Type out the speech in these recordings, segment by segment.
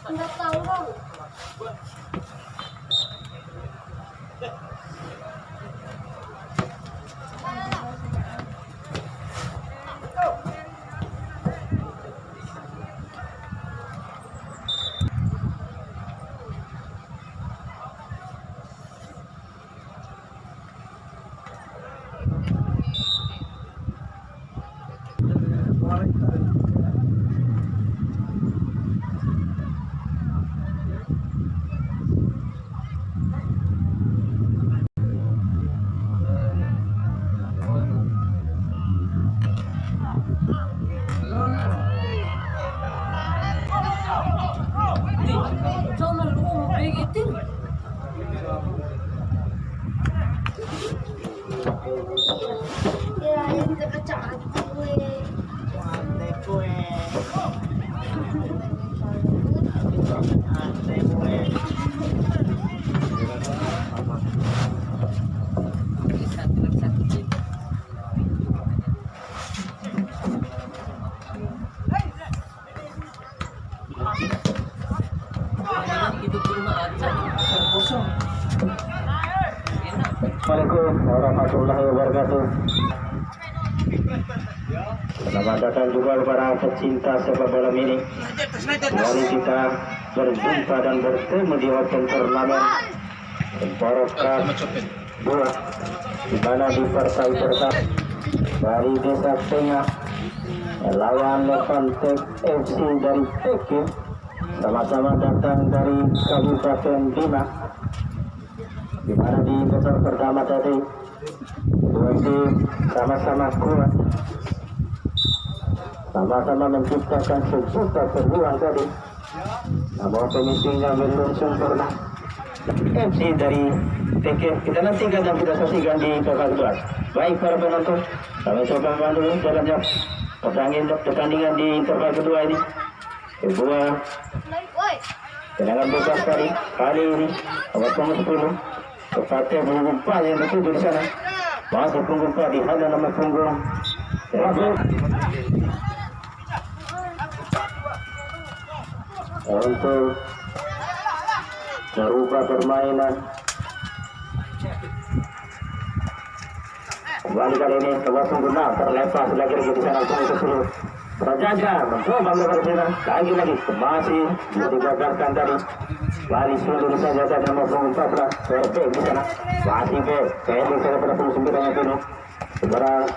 Nggak tahu dong. Jangan lu bigitin. Ya, ini kita pecah gue. Ate kue. Ate kue. Assalamualaikum warahmatullahi wabarakatuh. Selamat datang juga para pecinta sepak bola mini. Mari kita berjumpa dan bertemu di Open Turnamen Emporo Cup 2, di mana di partai pertama dari Desa Tengah melawan Levante FC dari TK, sama-sama datang dari Kabupaten Bima, di mana di babak pertama tadi dua tim sama-sama kuat, sama-sama menciptakan sejuta peluang tadi, namun finishingnya belum sempurna. FC dari TK kita nantikan dan kita saksikan di babak kedua. Baik para penonton, kami coba pandu jalannya pertandingan di interval kedua ini. Kedua tendangan bebas kali ini awal nomor 10 tepatnya punggung 4 yang tertuju di sana. Masuk punggung 4 di hadapan nomor punggung untuk merubah permainan. Kembali kali ini ke punggung 6 terlepas lagi di sana punggung 10. Prajaga mencoba melakukan lagi masih digagalkan dari lari seluruh saja dari nomor punggung 14 perfect di sana masih pendek saja pada punggung 9 yang penuh. Sebenarnya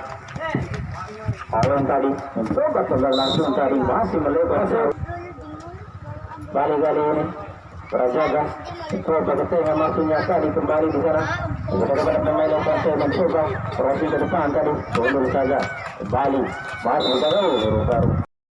Awan tadi mencoba terbang langsung tadi masih melebar kali ini Prajaga mencoba ke tengah masuknya tadi kembali di sana kepada pemain yang mencoba crossing ke depan tadi mundur saja kembali masih baru